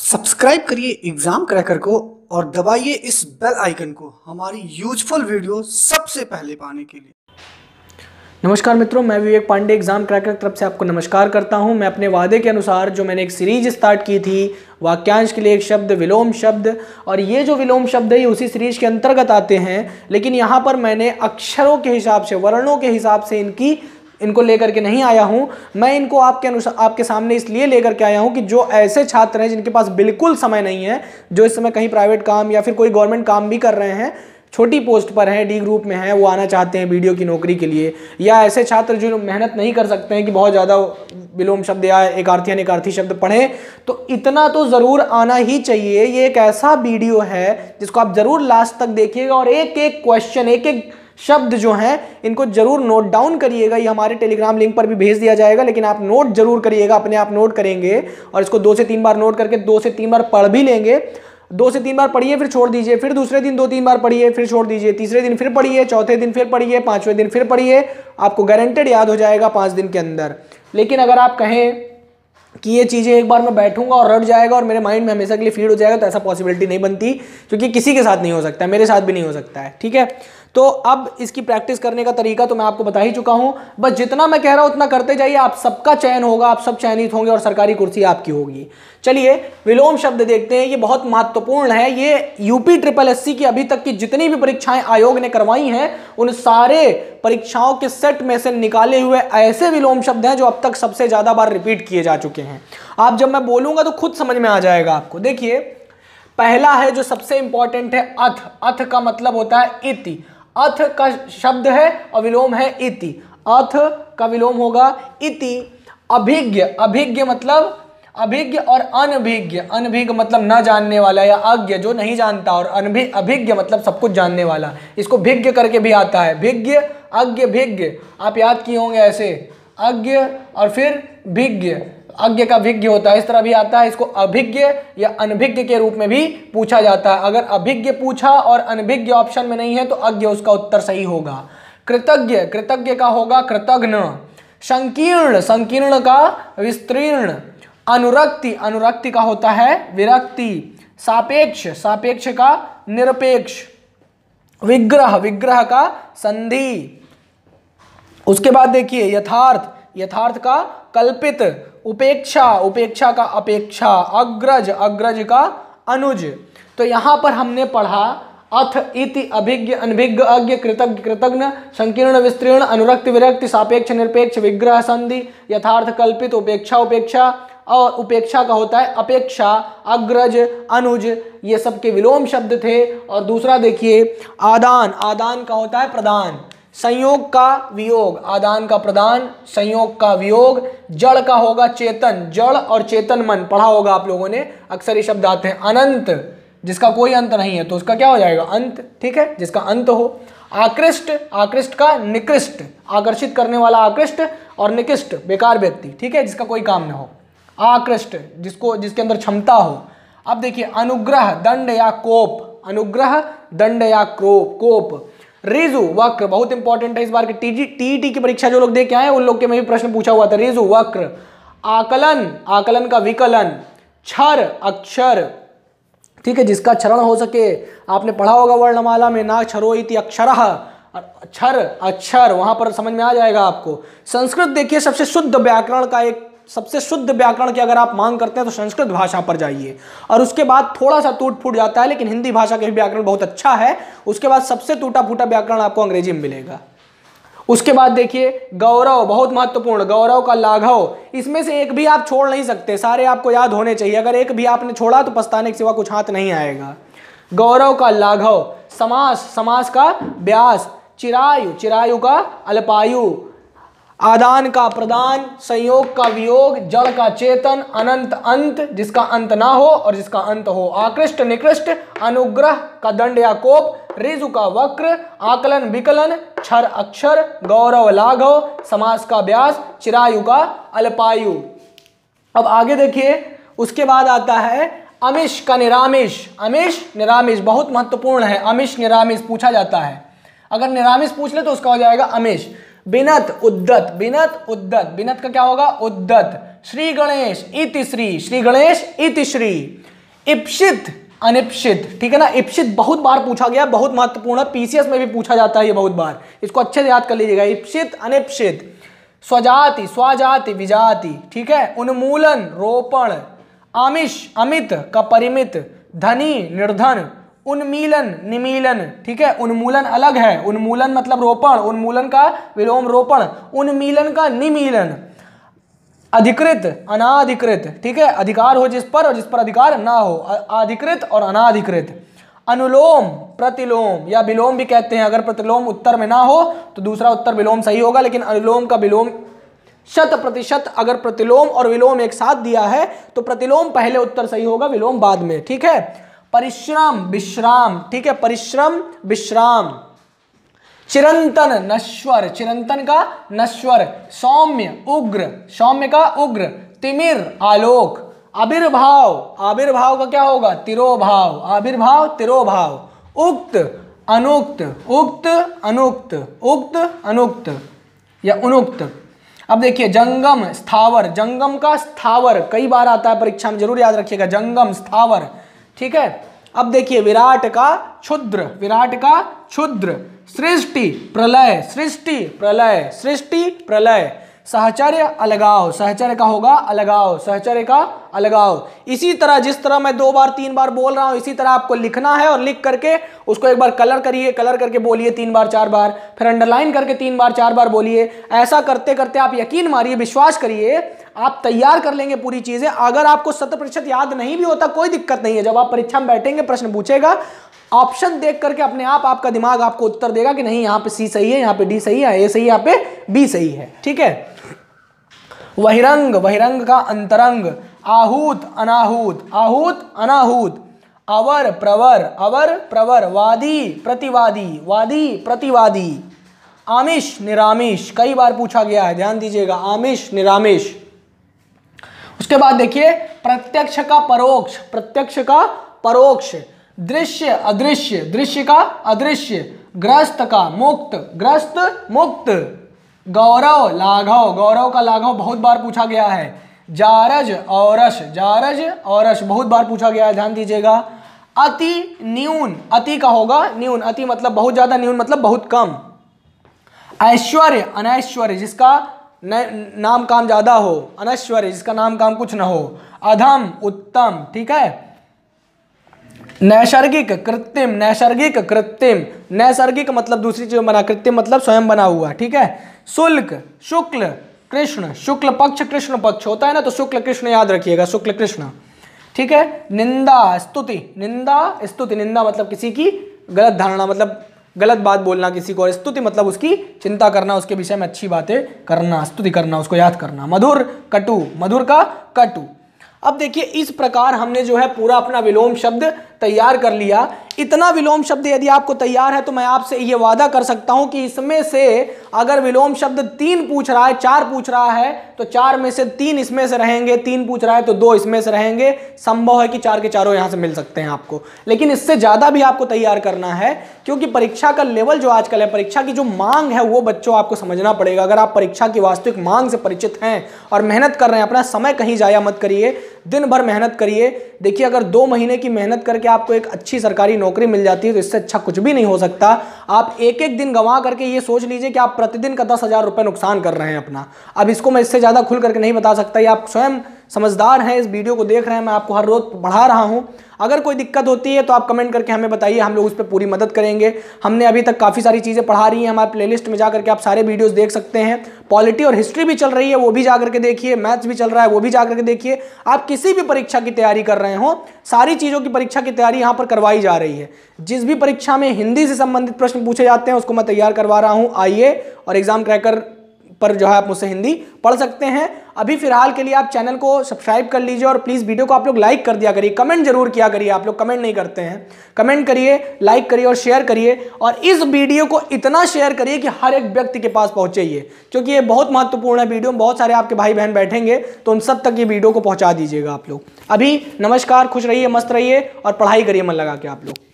Subscribe करिए exam cracker को और दबाइए इस बेल आइकन को हमारी यूजफुल वीडियो सबसे पहले पाने के लिए। नमस्कार मित्रों, मैं विवेक पांडे एग्जाम क्रैकर की तरफ से आपको नमस्कार करता हूं। मैं अपने वादे के अनुसार जो मैंने एक सीरीज स्टार्ट की थी वाक्यांश के लिए एक शब्द विलोम शब्द, और ये जो विलोम शब्द है ये उसी सीरीज के अंतर्गत आते हैं, लेकिन यहाँ पर मैंने अक्षरों के हिसाब से, वर्णों के हिसाब से इनको लेकर के नहीं आया हूं। मैं इनको आपके सामने इसलिए लेकर के आया हूं कि जो ऐसे छात्र हैं जिनके पास बिल्कुल समय नहीं है, जो इस समय कहीं प्राइवेट काम या फिर कोई गवर्नमेंट काम भी कर रहे हैं, छोटी पोस्ट पर हैं, डी ग्रुप में हैं, वो आना चाहते हैं वीडियो की नौकरी के लिए, या ऐसे छात्र जो मेहनत नहीं कर सकते हैं कि बहुत ज़्यादा विलोम शब्द या एकार्थी अनेकार्थी शब्द पढ़ें, तो इतना तो ज़रूर आना ही चाहिए। ये एक ऐसा वीडियो है जिसको आप ज़रूर लास्ट तक देखिएगा और एक एक क्वेश्चन, एक एक शब्द जो हैं इनको जरूर नोट डाउन करिएगा। ये हमारे टेलीग्राम लिंक पर भी भेज दिया जाएगा, लेकिन आप नोट जरूर करिएगा, अपने आप नोट करेंगे और इसको 2 से 3 बार नोट करके 2 से 3 बार पढ़ भी लेंगे। 2 से 3 बार पढ़िए, फिर छोड़ दीजिए, फिर दूसरे दिन 2-3 बार पढ़िए, फिर छोड़ दीजिए, तीसरे दिन फिर पढ़िए, चौथे दिन फिर पढ़िए, 5वें दिन फिर पढ़िए, आपको गारंटेड याद हो जाएगा 5 दिन के अंदर। लेकिन अगर आप कहें कि ये चीज़ें एक बार मैं बैठूंगा और रट जाएगा और मेरे माइंड में हमेशा के लिए फीड हो जाएगा, तो ऐसा पॉसिबिलिटी नहीं बनती, क्योंकि किसी के साथ नहीं हो सकता है, मेरे साथ भी नहीं हो सकता है। ठीक है, तो अब इसकी प्रैक्टिस करने का तरीका तो मैं आपको बता ही चुका हूं, बस जितना मैं कह रहा हूं उतना करते जाइए, आप सबका चयन होगा, आप सब चयनित होंगे और सरकारी कुर्सी आपकी होगी। चलिए विलोम शब्द देखते हैं, ये बहुत महत्वपूर्ण है। ये यूपी SSS की अभी तक की जितनी भी परीक्षाएं आयोग ने करवाई हैं, उन सारे परीक्षाओं के सेट में से निकाले हुए ऐसे विलोम शब्द हैं जो अब तक सबसे ज्यादा बार रिपीट किए जा चुके हैं। आप जब मैं बोलूंगा तो खुद समझ में आ जाएगा आपको। देखिए, पहला है जो सबसे इंपॉर्टेंट है अथ। अथ का मतलब होता है इति। अथ का शब्द है और विलोम है इति। अथ का विलोम होगा इति। अभिज्ञ, अभिज्ञ मतलब अभिज्ञ और अनभिज्ञ। अनभिज्ञ मतलब न जानने वाला या अज्ञ, जो नहीं जानता, और अभिज्ञ मतलब सब कुछ जानने वाला। इसको भिज्ञ करके भी आता है, भिज्ञ, अज्ञ, भिज्ञ। आप याद किए होंगे ऐसे, अज्ञ और फिर भिज्ञ, अज्ञ का भिज्ञ होता है, इस तरह भी आता है। इसको अभिज्ञ या अनभिज्ञ के रूप में भी पूछा जाता है। अगर अभिज्ञ पूछा और अनभिज्ञ ऑप्शन में नहीं है तो अज्ञ उसका उत्तर सही होगा। कृतज्ञ, कृतज्ञ का होगा कृतघ्न। संकीर्ण, संकीर्ण का विस्तीर्ण। अनुरक्ति, अनुरक्ति का होता है विरक्ति। सापेक्ष, सापेक्ष का निरपेक्ष। विग्रह, विग्रह का संधि। उसके बाद देखिए यथार्थ, यथार्थ का कल्पित। उपेक्षा, उपेक्षा का अपेक्षा। अग्रज, अग्रज का अनुज। तो यहां पर हमने पढ़ा अथ, इति, अभिज्ञ, अनभिज्ञ, अज्ञ, कृतज्ञ, कृतघ्न, संकीर्ण, विस्तीर्ण, अनुरक्त, विरक्ति, सापेक्ष, निरपेक्ष, विग्रह, संधि, यथार्थ, कल्पित, उपेक्षा, उपेक्षा, और उपेक्षा का होता है अपेक्षा, अग्रज, अनुज। ये सब के विलोम शब्द थे। और दूसरा देखिए आदान, आदान का होता है प्रदान। संयोग का वियोग, आदान का प्रदान, संयोग का वियोग। जड़ का होगा चेतन, जड़ और चेतन मन, पढ़ा होगा आप लोगों ने, अक्सर ये शब्द आते हैं। अनंत, जिसका कोई अंत नहीं है तो उसका क्या हो जाएगा अंत। ठीक है, जिसका अंत हो। आकृष्ट, आकृष्ट का निकृष्ट, आकर्षित करने वाला आकृष्ट, और निकृष्ट बेकार व्यक्ति, ठीक है, जिसका कोई काम ना हो। आकृष्ट, जिसके अंदर क्षमता हो। अब देखिए अनुग्रह, दंड या कोप। अनुग्रह, दंड या कोप। ऋजु, वक्र, बहुत इंपॉर्टेंट है इस बार के टीईटी की परीक्षा जो लोग दे के आए उन लोग के में भी प्रश्न पूछा हुआ था। ऋजु, वक्र। आकलन, आकलन का विकलन। क्षर, अक्षर, ठीक है, जिसका क्षरण हो सके। आपने पढ़ा होगा वर्णमाला में ना क्षरो इति अक्षरः, अक्षर, अक्षर, वहां पर समझ में आ जाएगा आपको। संस्कृत देखिए सबसे शुद्ध व्याकरण का एक, सबसे शुद्ध व्याकरण की अगर आप मांग करते हैं तो संस्कृत भाषा पर जाइए, और उसके बाद थोड़ा सा टूट फूट जाता है, लेकिन हिंदी भाषा के व्याकरण बहुत अच्छा है। उसके बाद सबसे टूटा फूटा व्याकरण आपको अंग्रेजी में मिलेगा। उसके बाद देखिए गौरव, बहुत महत्वपूर्ण। गौरव का लाघव, इसमें से एक भी आप छोड़ नहीं सकते, सारे आपको याद होने चाहिए। अगर एक भी आपने छोड़ा तो पछताने के सिवा कुछ हाथ नहीं आएगा। गौरव का लाघव। समास, समास का व्यास। चिरायु, चिरायु का अल्पायु। आदान का प्रदान, संयोग का वियोग, जड़ का चेतन, अनंत अंत, जिसका अंत ना हो और जिसका अंत हो। आकृष्ट, निकृष्ट, अनुग्रह का दंड या कोप, ऋजु का वक्र, आकलन, विकलन, क्षर, अक्षर, गौरव, लाघव, समास का व्यास, चिरायु का अल्पायु। अब आगे देखिए, उसके बाद आता है अमिश का निरामिष। अमिश, निरामिष बहुत महत्वपूर्ण है। अमिश, निरामिष पूछा जाता है, अगर निरामिष पूछ ले तो उसका हो जाएगा अमिश। बिनत, उद्दत, बिनत, उद्दत, बिनत का क्या होगा उद्दत। श्री गणेश इति श्री, श्री गणेश इति श्री। इप्सित अनिप्सित, ठीक है ना। इप्सित बहुत बार पूछा गया, बहुत महत्वपूर्ण है, पीसीएस में भी पूछा जाता है ये बहुत बार, इसको अच्छे से याद कर लीजिएगा। इप्सित अनिप्सित। स्वजाति स्वजाति विजाति, ठीक है। उन्मूलन रोपण। आमिष अमित का परिमित। धनी निर्धन। उन्मीलन निमीलन, ठीक है। उन्मूलन अलग है, उन्मूलन मतलब रोपण, उन्मूलन का विलोम रोपण, उन्मीलन का निमीलन। अधिकृत अनाधिकृत, ठीक है। अधिकार हो जिस पर और जिस पर अधिकार ना हो, अधिकृत और अनाधिकृत। अनुलोम प्रतिलोम या विलोम भी कहते हैं, अगर प्रतिलोम उत्तर में ना हो तो दूसरा उत्तर विलोम सही होगा, लेकिन अनुलोम का विलोम 100%, अगर प्रतिलोम और विलोम एक साथ दिया है तो प्रतिलोम पहले उत्तर सही होगा, विलोम बाद में, ठीक है। परिश्रम विश्राम, ठीक है, परिश्रम विश्राम। चिरंतन नश्वर, चिरंतन का नश्वर। सौम्य उग्र, सौम्य का उग्र। तिमिर आलोक। आविर्भाव, आविर्भाव का क्या होगा? तिरोभाव, आविर्भाव तिरोभाव। उक्त अनुक्त, उक्त अनुक्त, उक्त अनुक्त या उनुक्त। अब देखिए जंगम स्थावर, जंगम का स्थावर कई बार आता है परीक्षा में, जरूर याद रखिएगा, जंगम स्थावर, ठीक है। अब देखिए विराट का क्षुद्र, विराट का क्षुद्र। सृष्टि प्रलय, सृष्टि प्रलय, सृष्टि प्रलय। सहचर्य अलगाव, सहचर्य का होगा अलगाव, सहचर्य का अलगाव। इसी तरह जिस तरह मैं 2 बार 3 बार बोल रहा हूं, इसी तरह आपको लिखना है और लिख करके उसको एक बार कलर करिए, कलर करके बोलिए 3 बार 4 बार, फिर अंडरलाइन करके 3 बार 4 बार बोलिए। ऐसा करते करते आप यकीन मारिए, विश्वास करिए, आप तैयार कर लेंगे पूरी चीजें। अगर आपको 100% याद नहीं भी होता कोई दिक्कत नहीं है, जब आप परीक्षा में बैठेंगे प्रश्न पूछेगा, ऑप्शन देख करके अपने आप आपका दिमाग आपको उत्तर देगा कि नहीं यहाँ पे सी सही है, यहाँ पे डी सही है, ए सही है, यहाँ पे बी सही है, ठीक है। बहिरंग, बहिरंग का अंतरंग। आहूत अनाहूत, आहूत अनाहूत। अवर प्रवर, अवर प्रवर। वादी प्रतिवादी, वादी प्रतिवादी। आमिष निरामिष, कई बार पूछा गया है, ध्यान दीजिएगा, आमिष निरामिष। उसके बाद देखिए प्रत्यक्ष का परोक्ष, प्रत्यक्ष का परोक्ष। दृश्य अदृश्य, दृश्य का अदृश्य। ग्रस्त का मुक्त, ग्रस्त मुक्त। गौरव लाघव, गौरव का लाघव बहुत बार पूछा गया है। जारज औरस, जारज औरस बहुत बार पूछा गया है, ध्यान दीजिएगा। अति न्यून, अति का होगा न्यून, अति मतलब बहुत ज्यादा, न्यून मतलब बहुत कम। ऐश्वर्य अनैश्वर्य, जिसका नाम काम ज्यादा हो। अनैश्वर्य, जिसका नाम काम कुछ ना हो। अधम उत्तम, ठीक है। नैसर्गिक कृत्रिम, नैसर्गिक कृत्रिम। नैसर्गिक मतलब दूसरी चीज बना, कृत्रिम मतलब स्वयं बना हुआ, ठीक है। शुल्क शुक्ल कृष्ण, शुक्ल पक्ष कृष्ण पक्ष होता है ना, तो शुक्ल कृष्ण याद रखिएगा, शुक्ल कृष्ण, ठीक है। निंदा स्तुति, निंदा स्तुति। निंदा मतलब किसी की गलत धारणा, मतलब गलत बात बोलना किसी को, और स्तुति मतलब उसकी चिंता करना, उसके विषय में अच्छी बातें करना, स्तुति करना, उसको याद करना। मधुर कटु, मधुर का कटु। अब देखिए इस प्रकार हमने जो है पूरा अपना विलोम शब्द तैयार कर लिया। इतना विलोम शब्द यदि आपको तैयार है तो मैं आपसे ये वादा कर सकता हूं कि इसमें से अगर विलोम शब्द 3 पूछ रहा है, 4 पूछ रहा है, तो 4 में से 3 इसमें से रहेंगे, 3 पूछ रहा है तो 2 इसमें से रहेंगे। संभव है कि 4 के चारों यहां से मिल सकते हैं आपको, लेकिन इससे ज्यादा भी आपको तैयार करना है, क्योंकि परीक्षा का लेवल जो आजकल है, परीक्षा की जो मांग है वो बच्चों आपको समझना पड़ेगा। अगर आप परीक्षा की वास्तविक मांग से परिचित हैं और मेहनत कर रहे हैं, अपना समय कहीं जाया मत करिए, दिन भर मेहनत करिए। देखिए अगर 2 महीने की मेहनत करके आपको एक अच्छी सरकारी नौकरी मिल जाती है तो इससे अच्छा कुछ भी नहीं हो सकता। आप एक एक दिन गंवा करके ये सोच लीजिए कि आप प्रतिदिन का 10,000 रुपये नुकसान कर रहे हैं अपना। अब इसको मैं इससे ज़्यादा खुल करके नहीं बता सकता, ये आप स्वयं समझदार हैं, इस वीडियो को देख रहे हैं, मैं आपको हर रोज पढ़ा रहा हूं। अगर कोई दिक्कत होती है तो आप कमेंट करके हमें बताइए, हम लोग उस पर पूरी मदद करेंगे। हमने अभी तक काफ़ी सारी चीज़ें पढ़ा रही हैं, हमारे प्लेलिस्ट में जाकर के आप सारे वीडियोस देख सकते हैं। पॉलिटी और हिस्ट्री भी चल रही है, वो भी जाकर के देखिए। मैथ्स भी चल रहा है, वो भी जाकर के देखिए। आप किसी भी परीक्षा की तैयारी कर रहे हो, सारी चीज़ों की परीक्षा की तैयारी यहाँ पर करवाई जा रही है। जिस भी परीक्षा में हिंदी से संबंधित प्रश्न पूछे जाते हैं उसको मैं तैयार करवा रहा हूँ। आइए और एग्जाम क्रैकर पर जो है आप मुझसे हिंदी पढ़ सकते हैं। अभी फिलहाल के लिए आप चैनल को सब्सक्राइब कर लीजिए और प्लीज़ वीडियो को आप लोग लाइक कर दिया करिए, कमेंट जरूर किया करिए। आप लोग कमेंट नहीं करते हैं, कमेंट करिए, लाइक करिए और शेयर करिए। और इस वीडियो को इतना शेयर करिए कि हर एक व्यक्ति के पास पहुंचे ये, क्योंकि ये बहुत महत्वपूर्ण है। वीडियो में बहुत सारे आपके भाई बहन बैठेंगे तो उन सब तक ये वीडियो को पहुंचा दीजिएगा आप लोग। अभी नमस्कार, खुश रहिए, मस्त रहिए और पढ़ाई करिए मन लगा के आप लोग।